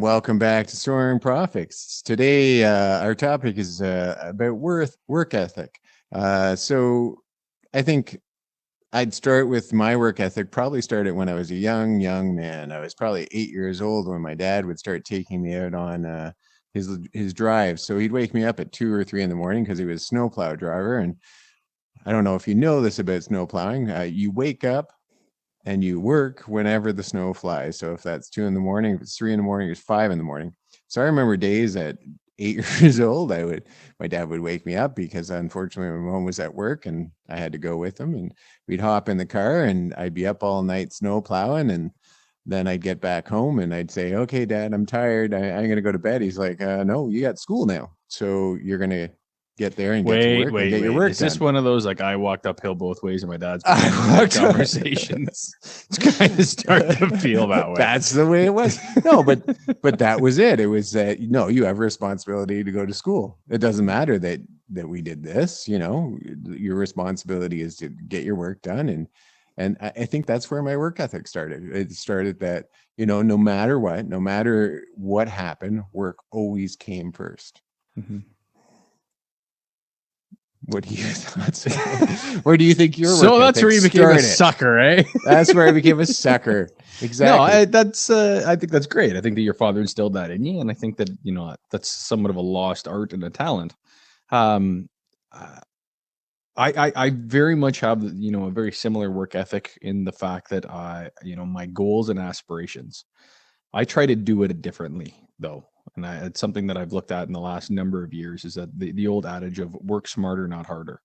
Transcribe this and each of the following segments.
and welcome back to Soaring Prophets. Today, our topic is about work ethic. So, I think I'd start with my work ethic. Probably started when I was a young man. I was probably 8 years old when my dad would start taking me out on his drive. So he'd wake me up at 2 or 3 in the morning because he was a snowplow driver. And I don't know if you know this about snow plowing. You wake up and you work whenever the snow flies. So if that's 2 in the morning, if it's 3 in the morning, it's 5 in the morning. So I remember days at 8 years old, my dad would wake me up because unfortunately my mom was at work and I had to go with him, and we'd hop in the car and I'd be up all night snow plowing, and then I'd get back home and I'd say, "Okay, Dad, I'm tired. I'm going to go to bed." He's like, "No, you got school now. So you're going to get there and get to Wait, work and wait, get your wait. work Is this done." one of those like I walked uphill both ways and my dad's I walked conversations? It's kind of starting to feel that way. That's the way it was. No, but that was it. It was that you have a responsibility to go to school. It doesn't matter that we did this. Your responsibility is to get your work done, and I think that's where my work ethic started. It started that no matter what happened, work always came first. Mhm. What do you thoughts? Where do you think your So work that's ethic where you became a started? sucker, eh? That's where I became a sucker. No, Exactly. I think that's great. I think that your father instilled that in you, and I think that that's somewhat of a lost art and a talent. Um, uh, I very much have a very similar work ethic in the fact that my goals and aspirations. I try to do it differently though, and it's something that I've looked at in the last number of years. Is that the old adage of work smarter, not harder.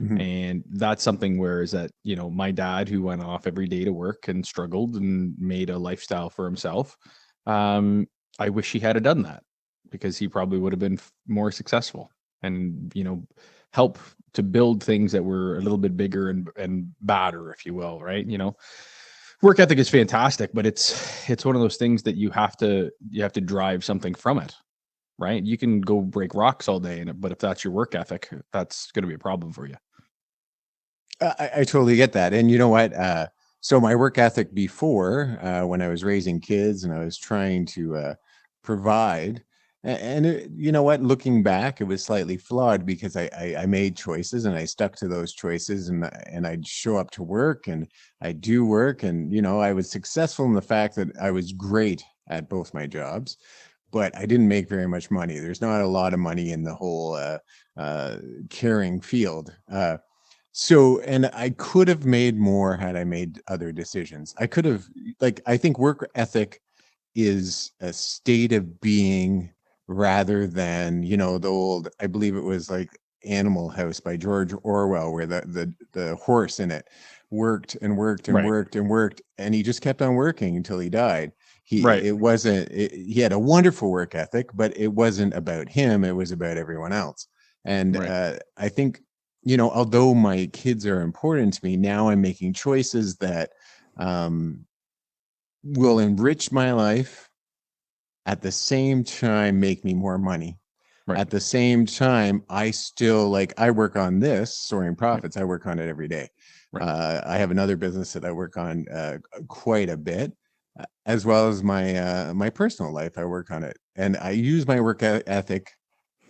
Mhm. And that's something where is that my dad, who went off every day to work and struggled and made a lifestyle for himself, um I wish he had done that, because he probably would have been more successful, and help to build things that were a little bit bigger and badder, if you will, right? Work ethic is fantastic, but it's one of those things that you have to drive something from it, right? You can go break rocks all day, but if that's your work ethic, that's going to be a problem for you. I totally get that. And you know what? So my work ethic before, when I was raising kids and I was trying to provide, you know what? Looking back, it was slightly flawed because I made choices and I stuck to those choices, and I'd show up to work and I do work, and I was successful in the fact that I was great at both my jobs, but I didn't make very much money. There's not a lot of money in the whole caring field. So, and I could have made more had I made other decisions. I could have, like, I think work ethic is a state of being rather than, the old, I believe it was like Animal House by George Orwell, where the horse in it worked and worked and Right. worked and worked, and he just kept on working until he died. Right. He had a wonderful work ethic, but it wasn't about him. It was about everyone else. And Right. I think, although my kids are important to me, now I'm making choices that um, will enrich my life, at the same time make me more money. Right. At the same time, I still, like, I work on this Soaring Right. Profits. I work on it every day. Right. I have another business that I work on quite a bit, as well as my personal life. I work on it, and I use my work ethic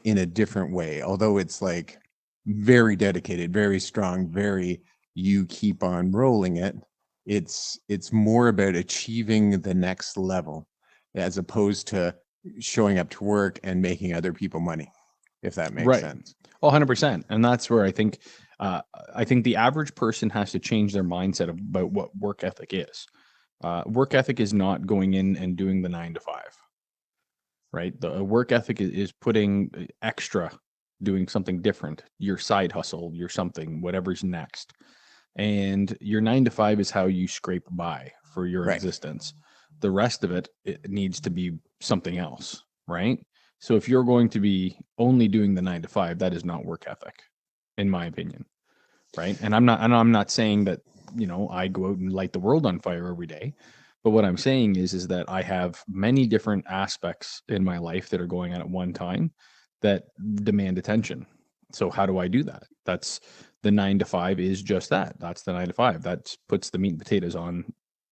in a different way, although it's like very dedicated, very strong, very, you keep on rolling it. It's more about achieving the next level as opposed to showing up to work and making other people money, if that makes Right. sense. 100%. And that's where I think the average person has to change their mindset about what work ethic is. Work ethic is not going in and doing the 9 to 5, right? The work ethic is putting extra, doing something different, your side hustle, your something, whatever's next. And your 9 to 5 is how you scrape by for your Right. existence. The rest of it needs to be something else, right? So if you're going to be only doing the 9 to 5, that is not work ethic, in my opinion, right? And I'm not saying that I go out and light the world on fire every day, but what I'm saying is that I have many different aspects in my life that are going on at one time that demand attention. So how do I do that? That's the 9 to 5 is just that. That's the 9 to 5. That puts the meat and potatoes on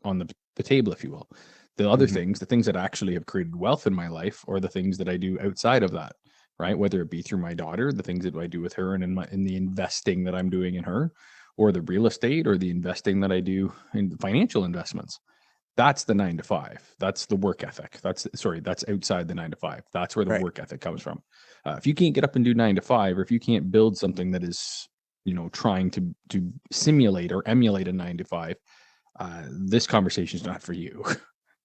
the table, if you will. The other Mm-hmm. things, the things that actually have created wealth in my life, or the things that I do outside of that, right? Whether it be through my daughter, the things that I do with her, and in the investing that I'm doing in her, or the real estate, or the investing that I do in financial investments. That's the 9 to 5. That's the work ethic. That's outside the 9 to 5. That's where the Right. work ethic comes from. If you can't get up and do 9 to 5, or if you can't build something that is, trying to simulate or emulate a 9 to 5, this conversation is not for you.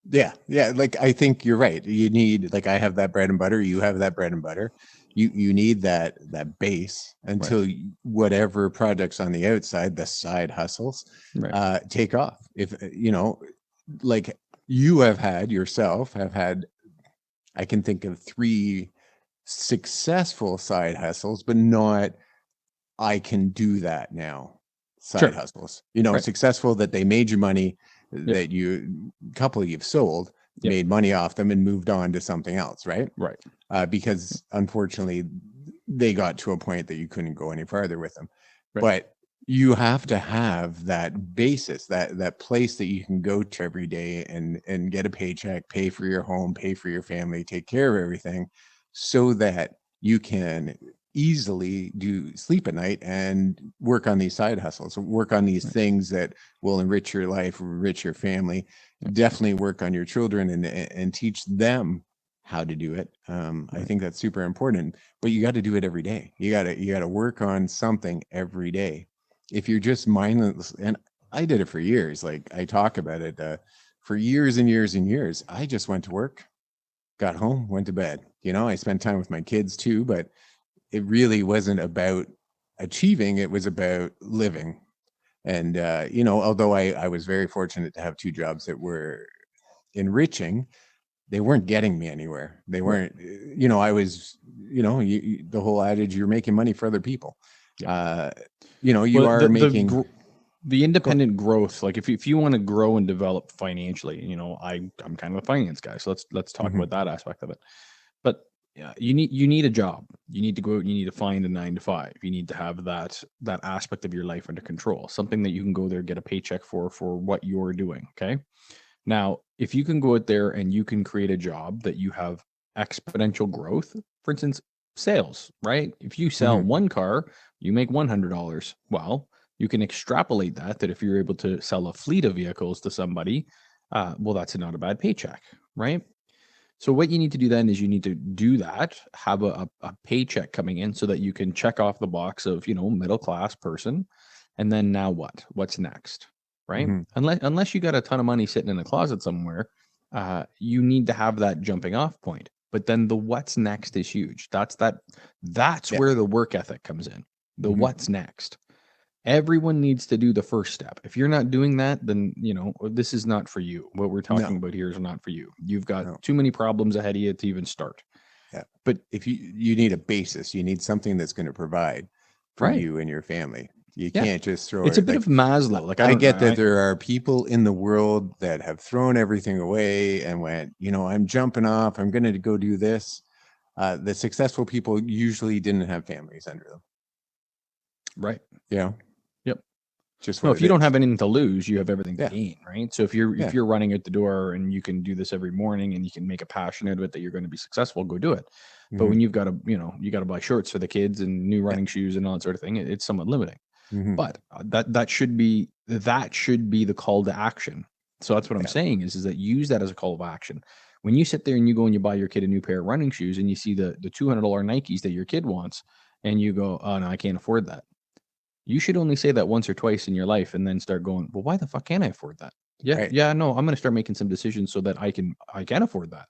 Yeah. Yeah. Like, I think you're right. You need, like, I have that bread and butter. You have that bread and butter. You need that base Right. until whatever projects on the outside, the side hustles, Right. take off. If, like you have had yourself, have had, I can think of 3 successful side hustles, but not, I can do that now side Sure. hustles. Right. Successful that they made you money, Yep. that couple you've sold, Yep. made money off them and moved on to something else, right? Right. Because unfortunately they got to a point that you couldn't go any farther with them. Right. But you have to have that basis, that place that you can go to every day and get a paycheck, pay for your home, pay for your family, take care of everything, so that you can easily do sleep at night and work on these side hustles, work on these Right. things that will enrich your life, enrich your family. Yep. Definitely work on your children and teach them how to do it. I Right. think that's super important, but you got to do it every day. You got to work on something every day. If you're just mindless, and I did it for years, like I talk about it, for years and years and years, I just went to work, got home, went to bed. I spent time with my kids too, but it really wasn't about achieving, it was about living. And although I was very fortunate to have 2 jobs that were enriching, they weren't getting me anywhere. They Right. weren't, I was, the whole adage, you're making money for other people. Yeah. uh you Well, are making. the Go. independent growth, like if you want to grow and develop financially, I'm kind of a finance guy, so let's talk Mhm. about that aspect of it. But yeah, you need a job. You need to go out and you need to find a 9 to 5. You need to have that aspect of your life under control, something that you can go there, get a paycheck for what you're doing. Okay. Now, if you can go out there and you can create a job that you have exponential growth, for instance, sales, right? If you sell Mhm. one car, you make $100. Well, you can extrapolate that if you're able to sell a fleet of vehicles to somebody, well, that's not a bad paycheck, right? So what you need to do then is you need to do that, have a paycheck coming in so that you can check off the box of, middle class person. And then now what? What's next? Right? Mhm. Unless you got a ton of money sitting in a closet somewhere, you need to have that jumping off point. But then the what's next is huge. That's Yeah. where the work ethic comes in. The Mhm. what's next. Everyone needs to do the first step. If you're not doing that, then this is not for you. What we're talking No. about here is not for you. You've got No. too many problems ahead of you to even start. Yeah. But If you need a basis, you need something that's going to provide for right, you and your family. You yeah, can't just throw it's a it bit of like. Maslow. Like I I don't, get that I there are people in the world that have thrown everything away and went, I'm jumping off, I'm going to go do this. The successful people usually didn't have families under them. right, You know, yep. just No, what if it you don't is. have anything to lose, you have everything to Yeah. gain, right? So if Yeah. you're running out the door and you can do this every morning and you can make a passion out of it that you're going to be successful, go do it. But Hmm. when you've got to, you got to buy shorts for the kids and new Yeah. running shoes and all that sort of thing, it's somewhat limiting. Hmm. But that should be the call to action. So that's what I'm Yeah. saying is that use that as a call of action. When you sit there and you go and you buy your kid a new pair of running shoes and you see the $200 Nikes that your kid wants and you go, oh no, I can't afford that. You should only say that once or twice in your life and then start going, well, why the fuck can't I afford that? Yeah, Right. yeah, no, I'm going to start making some decisions so that I can afford that.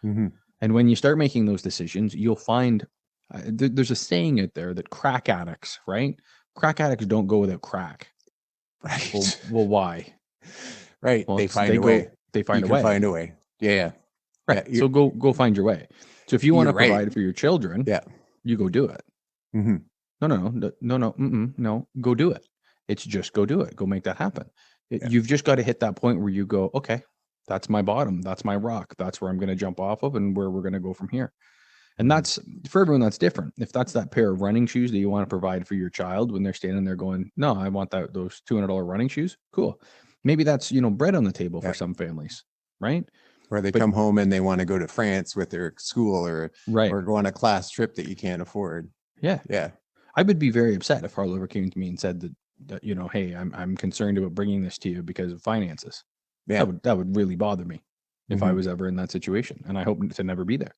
Hmm. And when you start making those decisions, you'll find there's a saying out there that crack addicts, right? Crack addicts don't go without crack. Well, Right. well, why? Right. Well, They it's, find they a go, way. they You find a can way, find a way. Yeah. Yeah. right? Yeah. So go find your way. So if you want You're to right. provide for your children, Yeah. you go do it. Hmm. No. Go do it. It's just go do it. Go make that happen. Yeah. You've just got to hit that point where you go, okay, that's my bottom. That's my rock. That's where I'm going to jump off of and where we're going to go from here. And Hmm. that's for everyone, that's different. If that's that pair of running shoes that you want to provide for your child when they're standing there going, no, I want those $200 running shoes. Cool. Maybe that's, bread on the table for Yeah. some families, right? Or they But come home and they want to go to France with their school, right. or go on a class trip that you can't afford. Yeah. Yeah. I would be very upset if Harlow ever came to me and said that hey, I'm concerned about bringing this to you because of finances. Yeah. That would really bother me if I Hmm. was ever in that situation, and I hope to never be there.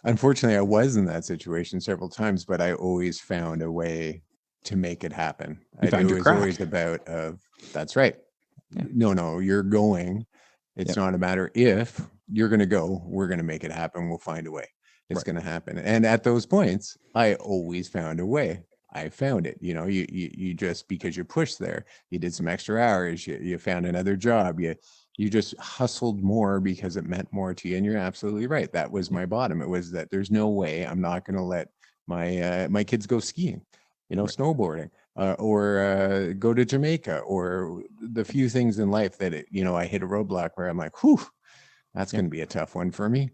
Unfortunately, I was in that situation several times, but I always found a way to make it happen. You It found your was always crack. about that's right. Yeah. No, you're going. It's Yeah. not a matter if you're going to go. We're going to make it happen. We'll find a way. It's Right. going to happen. And at those points, I always found a way. I found it. You just, because you pushed there, you did some extra hours. You found another job. You just hustled more because it meant more to you. And you're absolutely right. That was Yeah. my bottom. It was that there's no way I'm not going to let my kids go skiing, Right. snowboarding, or go to Jamaica, or the few things in life that I hit a roadblock where I'm like, whew, that's Yeah. going to be a tough one for me.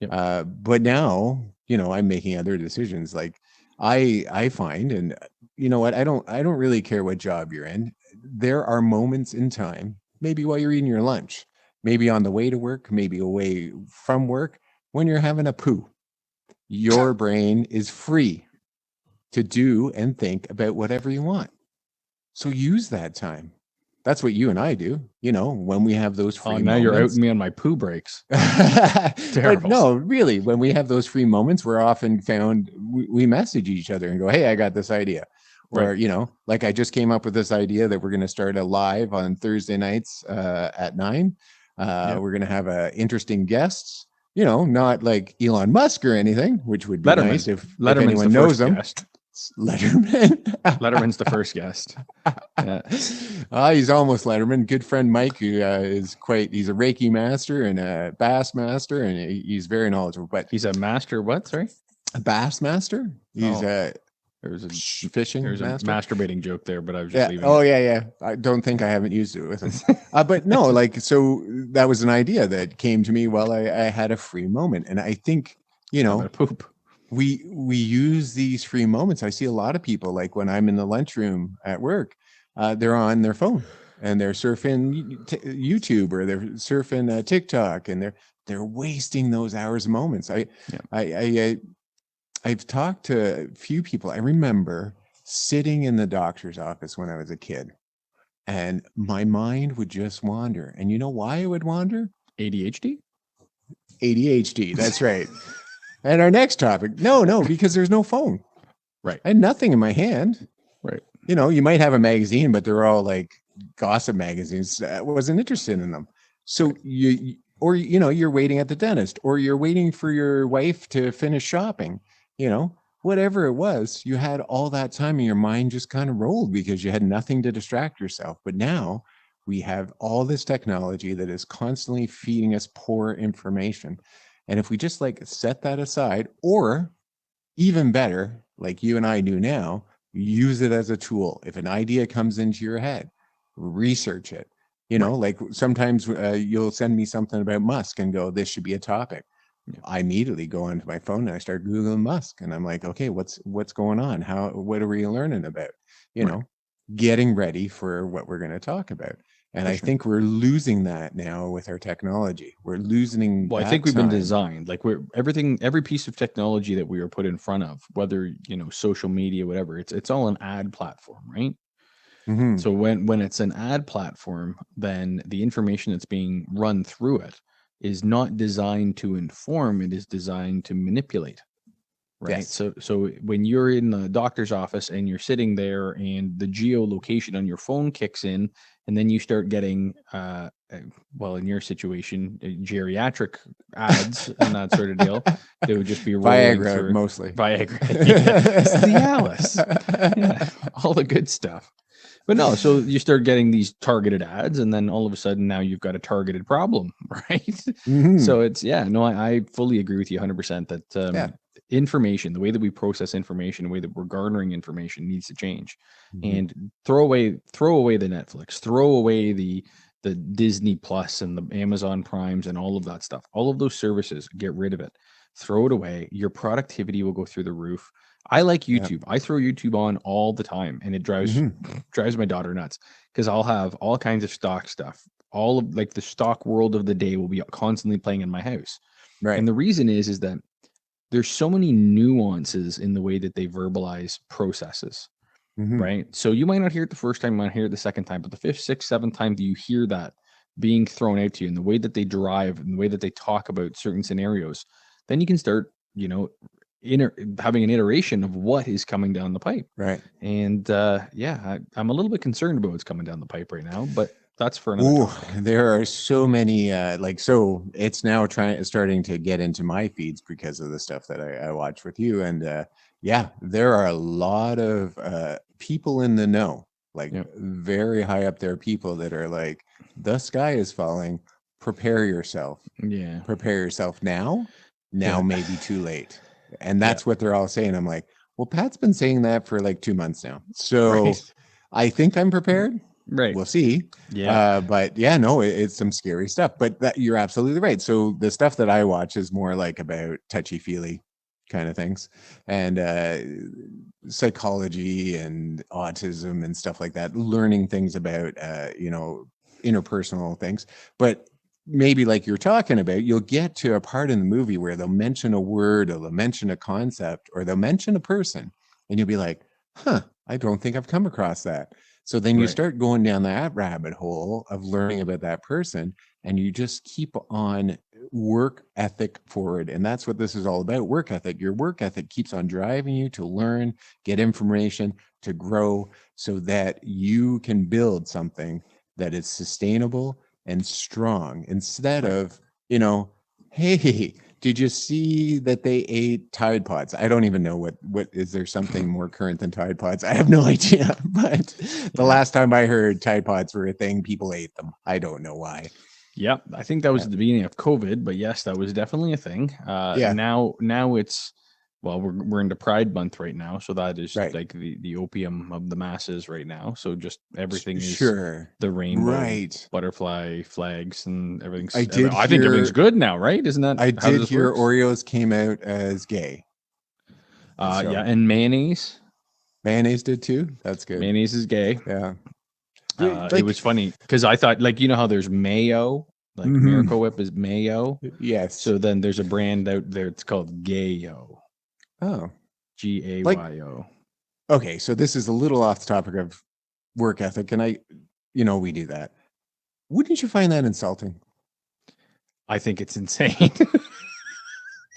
Yep. But now, I'm making other decisions. Like I find, and you know what, I don't really care what job you're in. There are moments in time, maybe while you're eating your lunch, maybe on the way to work, maybe away from work, when you're having a poo, your brain is free to do and think about whatever you want. So use that time. That's what you and I do, when we have those Oh, free now you're moments. outing me on my poo breaks. But Terrible. no, really, when we have those free moments, we're often found, we message each other and go, hey, I got this idea. Right. Or, like I just came up with this idea that we're going to start a live on Thursday nights at 9. Yeah. We're going to have interesting guests, not like Elon Musk or anything, which would be Letterman. nice if Letterman's the anyone knows first him. guest. Letterman. Letterman's the first guest. Yeah. He's almost Letterman. Good friend Mike, who he's a Reiki master and a bass master, and he's very knowledgeable. But He's a master. What? Sorry. a bass master, he's Oh, a there's a fishing there's a master. masturbating joke there, but I was just Yeah. leaving Oh, it. yeah, yeah. I don't think I haven't used it with him. But no, like, so that was an idea that came to me while I had a free moment. And I think, Having a poop. we use these free moments. I see a lot of people, like when I'm in the lunchroom at work, they're on their phone and they're surfing YouTube, or they're surfing TikTok, and they're wasting those hours moments. Yeah. I've talked to a few people. I remember sitting in the doctor's office when I was a kid, and my mind would just wander. And you know why it would wander? ADHD. ADHD. That's right. And our next topic, no, because there's no phone. Right. I had nothing in my hand. Right. You might have a magazine, but they're all like gossip magazines. I wasn't interested in them. So Right. or you're waiting at the dentist, or you're waiting for your wife to finish shopping, whatever it was, you had all that time and your mind just kind of rolled because you had nothing to distract yourself. But now we have all this technology that is constantly feeding us poor information. And if we just like set that aside, or even better, like you and I do now, use it as a tool. If an idea comes into your head, research it. Right. Like sometimes you'll send me something about Musk and go, this should be a topic. Yeah. I immediately go onto my phone and I start Googling Musk, and I'm like, okay, what's going on? What are we learning about? You Right. know, Getting ready for what we're going to talk about. And For I sure. think we're losing that now with our technology. We're losing Well, I think that we've been time. designed like every piece of technology that we are put in front of, whether social media, whatever. It's all an ad platform, right? Hmm. So when it's an ad platform, then the information that's being run through it is not designed to inform; it is designed to manipulate. Right. Yes. So when you're in the doctor's office and you're sitting there and the geolocation on your phone kicks in, and then you start getting well, in your situation, geriatric ads and that sort of deal, they would just be rolling Viagra through mostly. Viagra, yeah, Cialis, yeah, all the good stuff. But no, so you start getting these targeted ads, and then all of a sudden now you've got a targeted problem, right? Hmm. So it's yeah, no, I fully agree with you 100% that Yeah. information, the way that we process information, the way that we're garnering information needs to change. Hmm. And throw away the Netflix, throw away the Disney Plus and the Amazon Primes and all of that stuff. All of those services, get rid of it. Throw it away. Your productivity will go through the roof. I like Yeah. YouTube. I throw YouTube on all the time, and it drives Hmm. drives my daughter nuts because I'll have all kinds of stock stuff all of like the stock world of the day will be constantly playing in my house. Right. And the reason is that there's so many nuances in the way that they verbalize processes, Mhm. right? So you might not hear it the first time, you might hear it the second time, but the fifth, sixth, seventh time that you hear that being thrown out to you and the way that they drive and the way that they talk about certain scenarios, then you can start, having an iteration of what is coming down the pipe. Right. And I'm a little bit concerned about what's coming down the pipe right now, but that's for another Ooh, topic. there are so many so it's now starting to get into my feeds because of the stuff that I watch with you. And yeah, there are a lot of people in the know, like Yep. very high up there people that are like, the sky is falling, prepare yourself. Yeah. Prepare yourself now. Now Yeah. may be too late. And Yeah. that's what they're all saying. I'm like, well, Pat's been saying that for like 2 months now. So Right. I think I'm prepared. Right. We'll see. Yeah. But yeah, no, it's some scary stuff. But that you're absolutely right. So the stuff that I watch is more like about touchy-feely kind of things and psychology and autism and stuff like that, learning things about interpersonal things. But maybe like you're talking about, you'll get to a part in the movie where they'll mention a word or they'll mention a concept or they'll mention a person and you'll be like, huh, I don't think I've come across that. So then you Right. start going down that rabbit hole of learning about that person and you just keep on work ethic forward. And that's what this is all about, work ethic. Your work ethic keeps on driving you to learn, get information, to grow so that you can build something that is sustainable and strong instead Right. of, hey, did you see that they ate Tide Pods? I don't even know what is there something more current than Tide Pods? I have no idea. But the Yeah. last time I heard Tide Pods were a thing, people ate them. I don't know why. Yeah. I think that was at the beginning of COVID, but yes, that was definitely a thing. Yeah, Now it's, well, we're into Pride Month right now, so that is right. like the opium of the masses right now. So just everything is Sure. the rainbow Right. butterfly flags and I everything's. did I think everything's hear good now, right? Isn't that I how did this hear works? Oreos came out as gay. Yeah, So and mayonnaise. mayonnaise did too. That's good. Mayonnaise is gay. Yeah. It was Like, funny because I thought, like, how there's mayo, like mhm. Miracle Whip is mayo. Yes. So then there's a brand out there. It's called Gayo, Oh, like, Gayo. okay. So this is a little off the topic of work ethic, and we do that. Wouldn't you find that insulting? I think it's insane.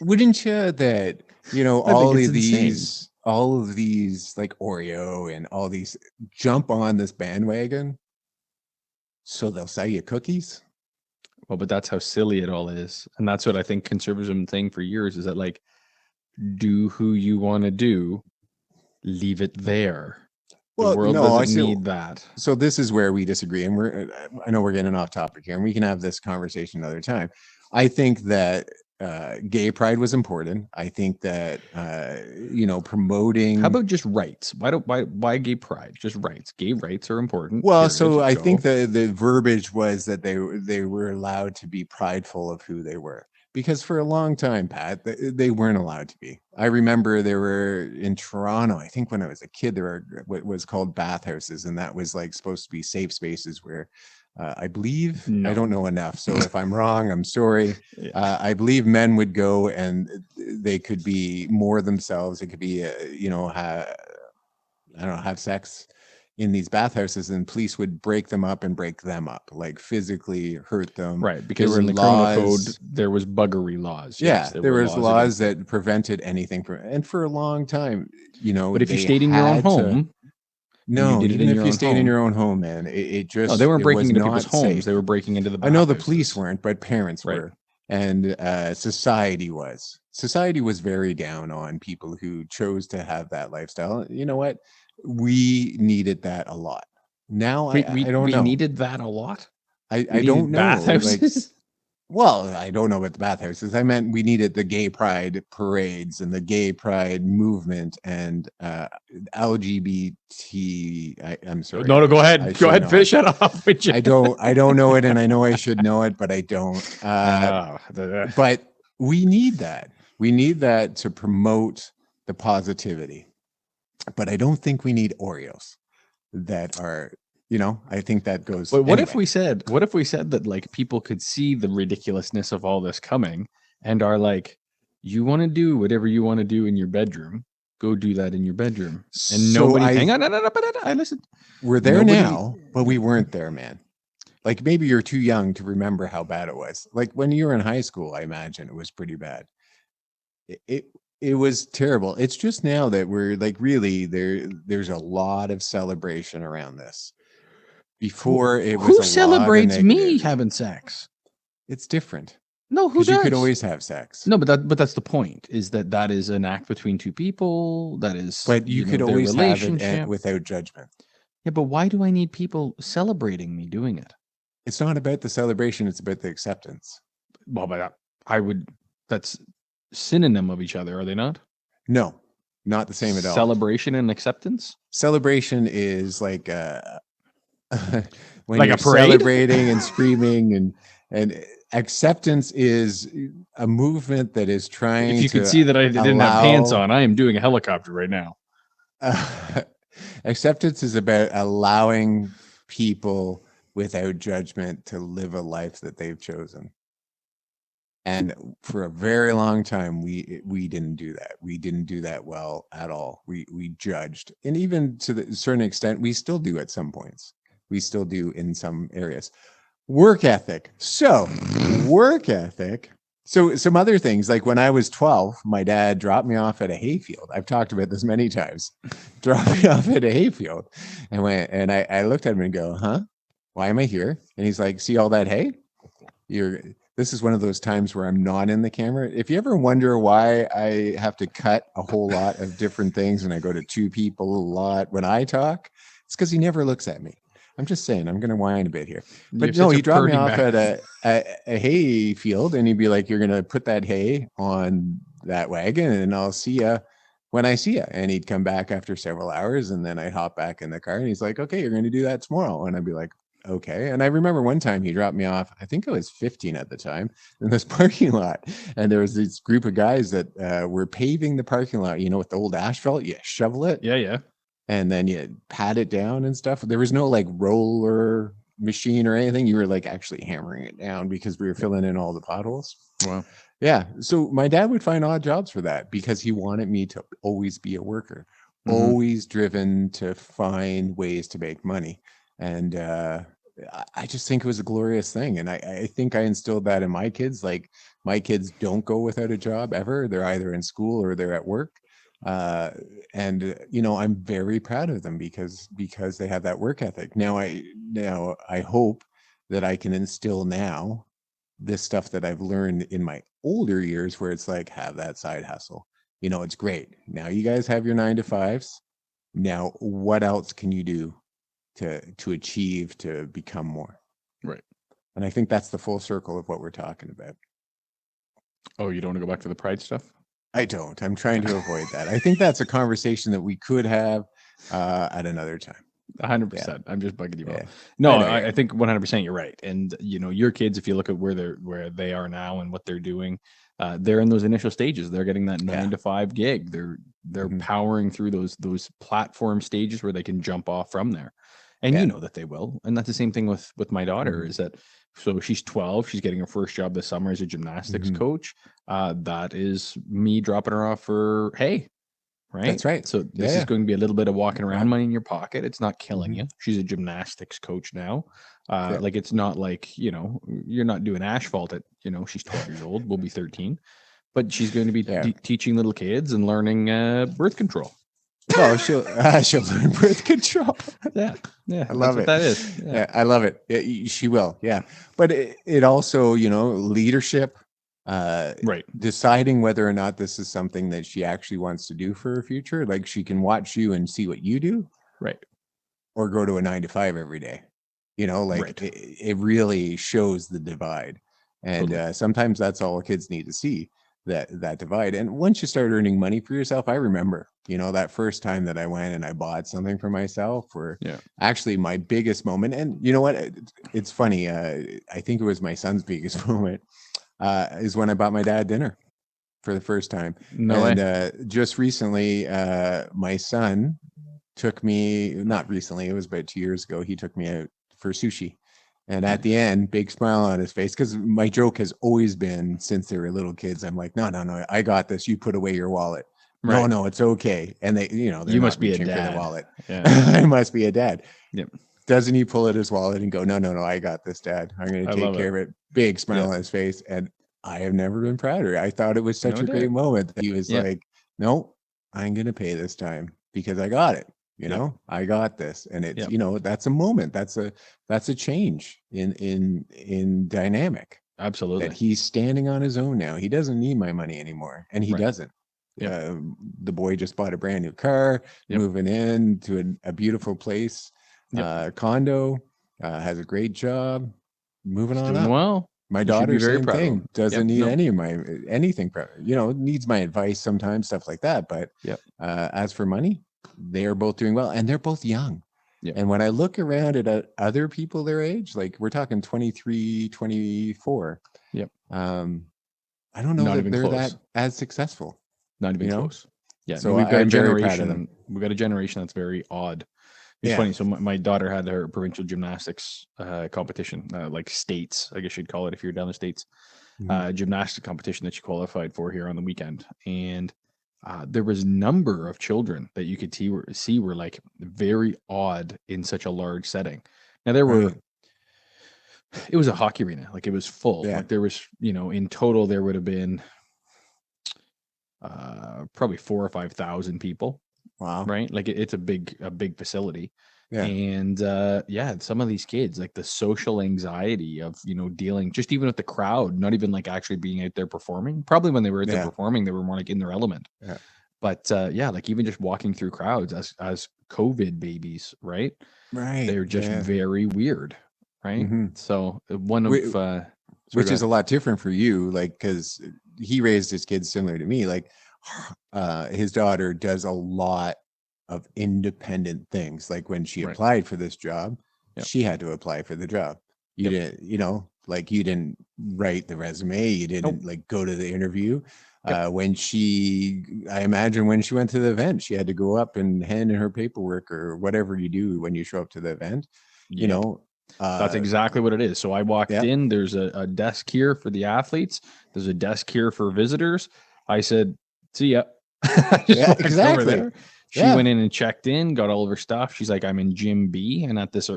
Wouldn't you that, I think it's insane. all of these like Oreo and all these jump on this bandwagon so they'll sell you cookies? Well, but that's how silly it all is, and that's what I think conservatism thing for years is that, like, do who you want to do, leave it there. The Well, world no, I doesn't see. need that. So this is where we disagree, and I know we're getting off topic here, and we can have this conversation another time. I think that gay pride was important. I think that How promoting. about just rights? Why gay pride? Just rights. Gay rights are important. Well, so Period. I think Go. the verbiage was that they were allowed to be prideful of who they were, because for a long time, Pat, they weren't allowed to be. I remember there were in Toronto, I think when I was a kid, there were what was called bathhouses, and that was like supposed to be safe spaces where I believe, I don't No. know enough. So if I'm wrong, I'm sorry. Yeah. I believe men would go and they could be more themselves. It could be, I don't know, have sex in these bathhouses, and police would break them up and break them up, like physically hurt them. Right, There because were in the criminal code laws. there was buggery laws. Yes, Yeah, there there were was laws laws against it. that prevented anything from, and for a long time, But if you they stayed in your own had to. home and you No, did it even in if your you own stayed in home, your own home, man, it no, they just weren't it breaking was into people's not homes. They were safe. breaking into the I know the police bathhouses. weren't, but parents Right. were, and society was. Society was very down on people who chose to have that lifestyle. You know what? We needed that a lot. Now We I we don't we know. needed that a lot. We I don't needed know. Like, bathhouses. well, I don't know about the bathhouses. I meant we needed the gay pride parades and the gay pride movement and LGBT. I'm sorry. No, no, go I ahead. Go should ahead, know it. finish that off. Would you? I don't know it, and I know I should know it, but I don't. The- But we need that. We need that to promote the positivity. But I don't think we need Oreos that are I think that goes But anyway. what if we said that like people could see the ridiculousness of all this coming and are like, you want to do whatever you want to do in your bedroom, go do that in your bedroom. And So nobody hang on, no, no, no, but I listen. we're there Nobody now, but we weren't there, man. Like maybe you're too young to remember how bad it was. Like when you were in high school, I imagine it was pretty bad. It it was terrible. It's just now that we're like really there's a lot of celebration around this. Before it was who a lot of celebrates me negativity. having sex? It's different No, who because you could does? always have sex, No, but that's the point. Is that is an act between two people. That is, but you could their always have it relationship. without judgment. Yeah, but why do I need people celebrating me doing it? It's not about the celebration, it's about the acceptance. Well, by that, I would. That's synonym of each other, are they not? No, not the same at all. Celebration and acceptance, Celebration is like when like you're a parade. celebrating and screaming, and acceptance is a movement that is If trying you could to see that I didn't have pants allow on, I am doing a helicopter right now. acceptance is about allowing people without judgment to live a life that they've chosen. And for a very long time, we didn't do that. We didn't do that well at all. We judged, and even to a certain extent, we still do at some points. We still do in some areas. Work ethic. So work ethic. So some other things, like when I was 12, my dad dropped me off at a hayfield. I've talked about this many times. Dropped me off at a hayfield, and I looked at him and go, "Huh? Why am I here?" And he's like, "See all that hay? You're This is one of those times where I'm not in the camera. If you ever wonder why I have to cut a whole lot of different things and I go to two people a lot when I talk, it's because he never looks at me. I'm just saying, I'm going to whine a bit here. You But have no, such a he dropped me purdy off back. at a hay field and he'd be like, "You're going to put that hay on that wagon and I'll see you when I see you." And he'd come back after several hours and then I'd hop back in the car and he's like, "Okay, you're going to do that tomorrow." And I'd be like, "Okay." And I remember one time he dropped me off, I think I was 15 at the time, in this parking lot. And there was this group of guys that were paving the parking lot, with the old asphalt. You shovel it Yeah, yeah. and then you pat it down and stuff. There was no like roller machine or anything. You were like actually hammering it down because we were filling in all the potholes. Wow. Yeah. So my dad would find odd jobs for that because he wanted me to always be a worker, Mm-hmm. always driven to find ways to make money. And I just think it was a glorious thing. And I think I instilled that in my kids. Like my kids don't go without a job ever. They're either in school or they're at work. Uh, and I'm very proud of them because they have that work ethic. Now I hope that I can instill now this stuff that I've learned in my older years where it's like have that side hustle. It's great. Now you guys have your 9 to 5s. Now what else can you do to achieve to become more? Right. And I think that's the full circle of what we're talking about. Oh, you don't want to go back to the pride stuff? I don't. I'm trying to avoid that. I think that's a conversation that we could have at another time. 100%. I'm just bugging you Yeah. out. No, I know you I are. think 100% you're right. And your kids, if you look at where they are now and what they're doing, they're in those initial stages. They're getting that 9 to 5 gig. They're Mhm. powering through those platform stages where they can jump off from there. And Yeah. you know that they will. And that's the same thing with my daughter. Mhm. Is that so? She's 12. She's getting her first job this summer as a gymnastics Mhm. coach. That is me dropping her off for hey, right? That's right. So Yeah. this is Yeah. going to be a little bit of walking around Right. money in your pocket. It's not killing Mhm. you. She's a gymnastics coach now. Yeah. Like it's not like, you're not doing asphalt at, she's 12 years old, will be 13, but she's going to be Yeah. teaching little kids and learning birth control. Well, she'll learn birth control. Yeah. Yeah. I That's love what it. that is. Yeah. Yeah, I love it. She will. Yeah, but it also, leadership, Right. deciding whether or not this is something that she actually wants to do for her future. Like she can watch you and see what you do, Right. or go to a 9 to 5 every day. Like Right. it really shows the divide. And Totally. sometimes that's all kids need to see, that divide. And once you start earning money for yourself, I remember, that first time that I went and I bought something for myself, where Yeah. actually my biggest moment. And you know what? It's funny. I think it was my son's biggest moment, is when I bought my dad dinner for the first time. No And way. just recently, my son took me, not recently, it was about 2 years ago, he took me out for sushi. And at the Nice. end, big smile on his face, because my joke has always been since they were little kids, I'm like, no, no, no, I got this. You put away your wallet. No, Right. no, it's okay. And they, they're You not must be a reaching for the dad. wallet. Yeah. I must be a dad. Yep. Doesn't he pull at his wallet and go, no, no, no, I got this, Dad. I'm going to I take love it. care of it. Big smile Yep. on his face. And I have never been prouder. I thought it was such No a great doubt. moment that he was Yep. like, no, I'm going to pay this time because I got it. Yep. I got this. And it's, Yep. that's a moment. That's a change in dynamic that Absolutely. he's standing on his own now. He doesn't need my money anymore. And he Right. doesn't. Yep. The boy just bought a brand new car, Yep. moving in to a beautiful place, Yep. condo, has a great job, moving He's on doing up. well. My You should be daughter, very same proud of thing, him. doesn't Yep. need No. any of my anything, needs my advice sometimes, stuff like that. But Yep. as for money, they are both doing well, and they're both young. Yep. And when I look around at other people their age, like we're talking 23, 24, Yep. I don't know Not that even they're that close. as successful, Not you even know? close. Yeah. No, So we've got a I'm very proud of generation. them. We've got a generation that's very odd. It's Yeah. funny. So my daughter had her provincial gymnastics competition, like states, I guess you'd call it if you're down the states, Mhm. gymnastic competition that she qualified for here on the weekend. And there was a number of children that you could see were like very odd in such a large setting. Now there were, Right. it was a hockey arena, like it was full. Yeah. Like there was, in total there would have been probably 4 or 5 thousand people, Wow. right? Like it's a big facility. Yeah. And yeah, some of these kids, like the social anxiety of dealing just even with the crowd, not even like actually being out there performing. Probably when they were out there Yeah. performing, they were more like in their element. Yeah. But yeah, like even just walking through crowds as COVID babies, right? Right. They're just Yeah. very weird, right? hmm So one of Which, sorry, which go is ahead. a lot different for you, like, because he raised his kids similar to me. Like, his daughter does a lot of independent things. Like when she Right. applied for this job, Yep. she had to apply for the job. You Yep. didn't, like you didn't write the resume. You Nope. didn't like go to the interview. Yep. I imagine when she went to the event, she had to go up and hand in her paperwork or whatever you do when you show up to the event, you Yep. know, That's uh, exactly what it is. So I walked yeah, in, there's a desk here for the athletes, there's a desk here for visitors. I said, see ya. I just yeah, walked over exactly. there. She Yeah. went in and checked in, got all of her stuff. She's like, I'm in gym B. And at this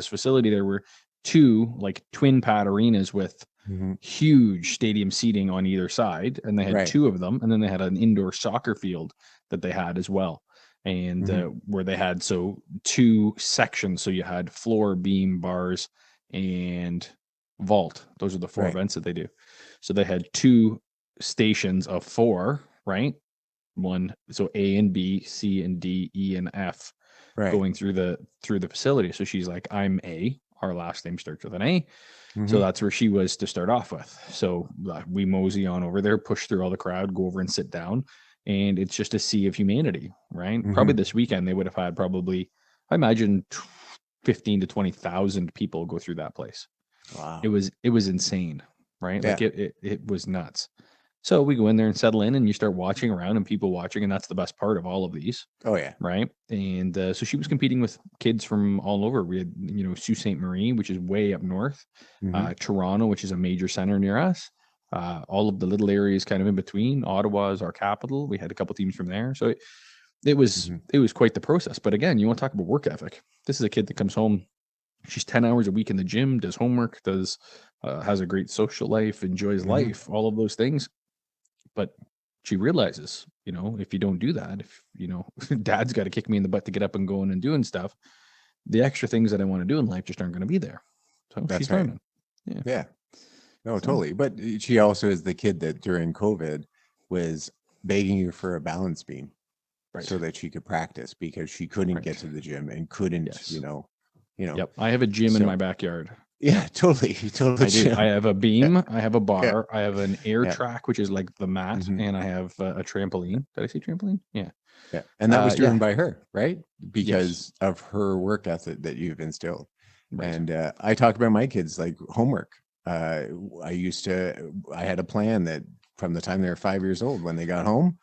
facility, there were two like twin pad arenas with Mhm. huge stadium seating on either side. And they had Right. two of them. And then they had an indoor soccer field that they had as well. And Mhm. where they had two sections. So you had floor, beam, bars, and vault. Those are the four Right. events that they do. So they had two stations of four, right? One, so A and B, C and D, E and F Right. going through the facility. So she's like, I'm A. Our last name starts with an A. So Mhm. that's where she was to start off with. So we mosey on over there, push through all the crowd, go over and sit down. And it's just a sea of humanity, right? Probably Mhm. this weekend, they would have had probably, I imagine, 15 to 20,000 people go through that place. It Wow. was it was insane, right? Yeah. Like it was nuts. So we go in there and settle in, and you start watching around and people watching, and that's the best part of all of these, Oh yeah. right? And so she was competing with kids from all over. We had Sault Ste. Marie, which is way up north, Mhm. Toronto, which is a major center near us. All of the little areas kind of in between. Ottawa is our capital. We had a couple teams from there, so it was Mhm. it was quite the process. But again, you want to talk about work ethic. This is a kid that comes home. She's 10 hours a week in the gym, does homework, does has a great social life, enjoys Mhm. life, all of those things. But she realizes, if you don't do that, if dad's got to kick me in the butt to get up and going and doing stuff, the extra things that I want to do in life just aren't going to be there. So That's she's right. learning. Yeah. Yeah. No, So totally. But she also is the kid that during COVID was begging you for a balance beam right. so that she could practice because she couldn't get Right. to the gym and couldn't, Yes. you know. Yep. I have a gym in my So backyard. yeah, totally. Totally. I do. I have a Yeah. beam. I have a Yeah. bar. I have an air Yeah. track, which is like the mat, Mhm. and I have a trampoline. Did I say trampoline? Yeah. Yeah. And that was driven Yeah. by her, right? Yes. Because of her work ethic that you've instilled. Right. And I talk about my kids like homework. I had a plan that from the time they were 5 years old, when they got home,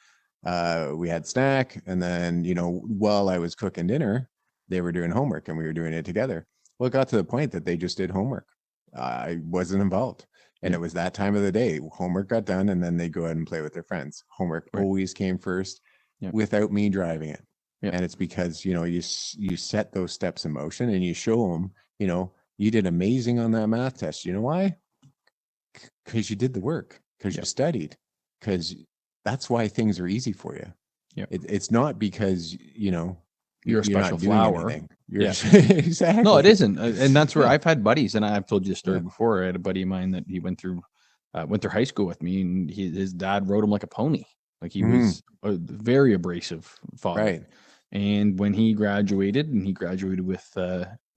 we had snack, and then while I was cooking dinner, they were doing homework, and we were doing it together. Well, it got to the point that they just did homework. I wasn't involved. And Yeah. it was that time of the day. Homework got done, and then they go out and play with their friends. Homework Right. always came first, Yeah. without me driving it. Yeah. And it's because you set those steps in motion, and you show them, you did amazing on that math test. You know why? Because you did the work, because you Yeah. studied, because that's why things are easy for you. Yeah. It's not because You're a special not doing flower. anything. You're Yeah. exactly. No, it isn't, and that's where Yeah. I've had buddies, and I've told you the story Yeah. before. I had a buddy of mine that he went through high school with me, and his dad rode him like a pony. Like he was a very abrasive father. Right. And when he graduated,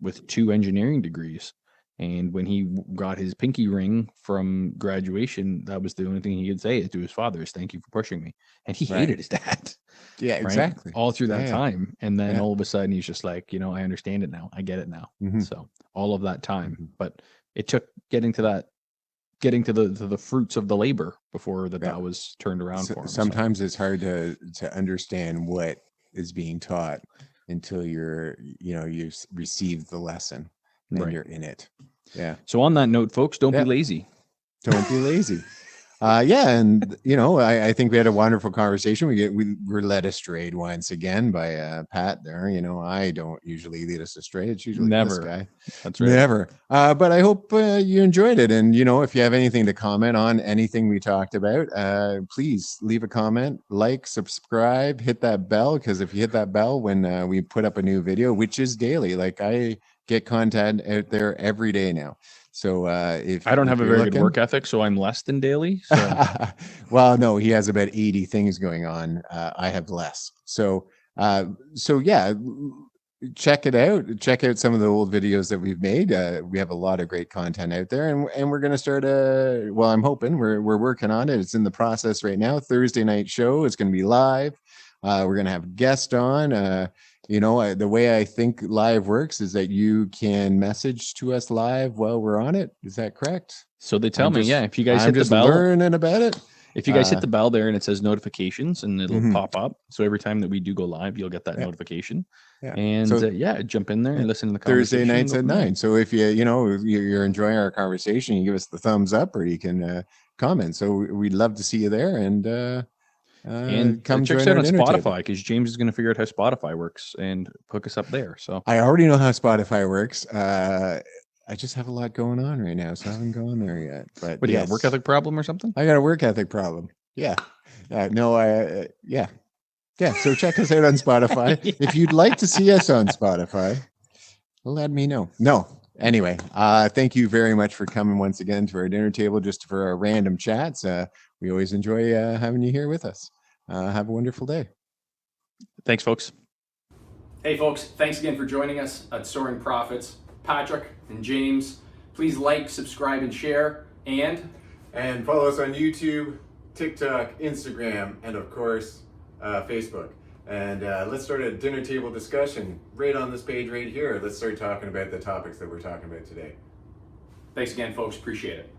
with 2 engineering degrees, and when he got his pinky ring from graduation, that was the only thing he could say to his father is "Thank you for pushing me." And he hated Right. his dad. Yeah, Right? exactly. All through that Yeah. time. And then Yeah. all of a sudden he's just like, I understand it now. I get it now. So all of that time. But it took getting to the fruits of the labor before that was turned around for him. Sometimes it's hard to understand what is being taught until you receive the lesson and you're in it. Yeah. So on that note, folks, don't be lazy. Don't be lazy. Yeah, and I think we had a wonderful conversation. We were led astray once again by Pat there. I don't usually lead us astray. It's usually this guy. That's right. Never. But I hope you enjoyed it. And if you have anything to comment on anything we talked about, please leave a comment, like, subscribe, hit that bell, because if you hit that bell when we put up a new video, which is daily, like I get content out there every day now. So if I don't have a very good work ethic, so I'm less than daily. So. Well, no, he has about 80 things going on. I have less. So yeah, check it out. Check out some of the old videos that we've made. We have a lot of great content out there, and we're going to start well, I'm hoping we're working on it. It's in the process right now. Thursday night show. It's going to be live. We're going to have a guest on. The way I think live works is that you can message to us live while we're on it. Is that correct? So they tell me, if you guys hit the bell, learning about it. If you guys hit the bell there and it says notifications, and it'll pop up. So every time that we do go live, you'll get that notification. Yeah. And jump in there and listen to the conversation. Thursday nights at 9. So if you're enjoying our conversation, you give us the thumbs up, or you can comment. So we'd love to see you there, and come check us join out on our Spotify, because James is going to figure out how Spotify works and hook us up there. So I already know how Spotify works. I just have a lot going on right now, so I haven't gone there yet. But what do you got, a work ethic problem or something? I got a work ethic problem. Yeah. Yeah. So check us out on Spotify. If you'd like to see us on Spotify, let me know. No. Anyway, thank you very much for coming once again to our dinner table, just for our random chats. We always enjoy having you here with us. Have a wonderful day. Thanks, folks. Hey, folks. Thanks again for joining us at Soaring Prophets. Patrick and James, please like, subscribe, and share. And follow us on YouTube, TikTok, Instagram, and of course, Facebook. And let's start a dinner table discussion right on this page right here. Let's start talking about the topics that we're talking about today. Thanks again, folks. Appreciate it.